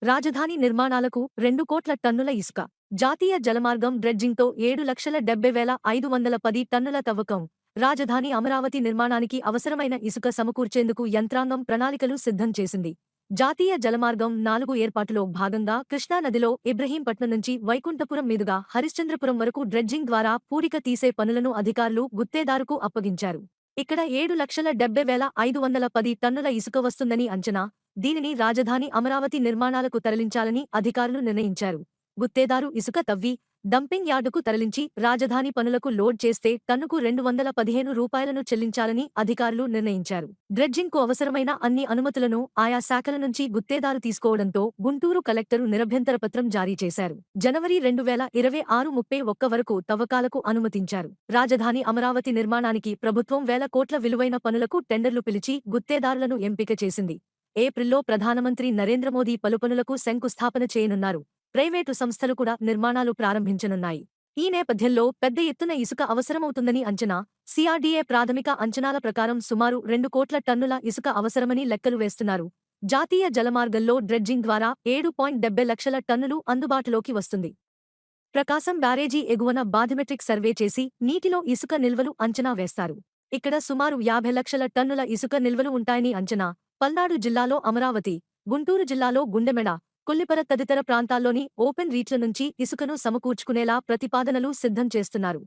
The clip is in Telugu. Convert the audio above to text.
రాజధాని నిర్మాణాలకు 2 కోట్ల టన్నుల ఇసుక. జాతీయ జలమార్గం డ్రెడ్జింగ్తో 7,70,510 టన్నుల తవ్వకం. రాజధాని అమరావతి నిర్మాణానికి అవసరమైన ఇసుక సమకూర్చేందుకు యంత్రాంగం ప్రణాళికలు సిద్ధం చేసింది. జాతీయ జలమార్గం 4 ఏర్పాటులో భాగంగా కృష్ణానదిలో ఇబ్రహీంపట్నం నుంచి వైకుంఠపురం మీదుగా హరిశ్చంద్రపురం వరకు డ్రెడ్జింగ్ ద్వారా పూడిక తీసే పనులను అధికారులు గుత్తేదారుకు అప్పగించారు. ఇక్కడ 7,70,510 టన్నుల ఇసుక వస్తుందని అంచనా. దీనిని రాజధాని అమరావతి నిర్మాణాలకు తరలించాలని అధికారులు నిర్ణయించారు. గుత్తేదారు ఇసుక తవ్వి, డంపింగ్ యార్డుకు తరలించి రాజధాని పనులకు లోడ్ చేస్తే టన్నుకు రూ. 215 చెల్లించాలని అధికారులు నిర్ణయించారు. డ్రెడ్జింగ్కు అవసరమైన అన్ని అనుమతులను ఆయా శాఖల నుంచి గుత్తేదారు తీసుకోవడంతో గుంటూరు కలెక్టరు నిరభ్యంతరపత్రం జారీ చేశారు. జనవరి 2026 31 వరకు తవ్వకాలకు అనుమతించారు. రాజధాని అమరావతి నిర్మాణానికి ప్రభుత్వం వేల కోట్ల విలువైన పనులకు టెండర్లు పిలిచి గుత్తేదారులను ఎంపిక చేసింది. ఏప్రిల్లో ప్రధానమంత్రి నరేంద్ర మోదీ పలు పనులకు శంకుస్థాపన చేయనున్నారు. ప్రైవేటు సంస్థలు కూడా నిర్మాణాలు ప్రారంభించనున్నాయి. ఈ నేపథ్యంలో పెద్ద ఎత్తున ఇసుక అవసరమవుతుందని అంచనా. సిఆర్డీఏ ప్రాథమిక అంచనాల ప్రకారం సుమారు 2 కోట్ల టన్నుల ఇసుక అవసరమని లెక్కలు వేస్తున్నారు. జాతీయ జలమార్గంలో డ్రెడ్జింగ్ ద్వారా 7.70 లక్షల టన్నులు అందుబాటులోకి వస్తుంది. ప్రకాశం బ్యారేజీ ఎగువన బాథమెట్రిక్ సర్వే చేసి నీటిలో ఇసుక నిల్వలు అంచనా వేస్తారు. ఇక్కడ సుమారు 50 లక్షల టన్నుల ఇసుక నిల్వలు ఉంటాయని అంచనా. పల్నాడు జిల్లాలో అమరావతి, గుంటూరు జిల్లాలో గుండెమెడ, కొల్లిపర తదితర ప్రాంతాల్లోని ఓపెన్ రీచ్ల నుంచి ఇసుకను సమకూర్చుకునేలా ప్రతిపాదనలు సిద్ధం చేస్తున్నారు.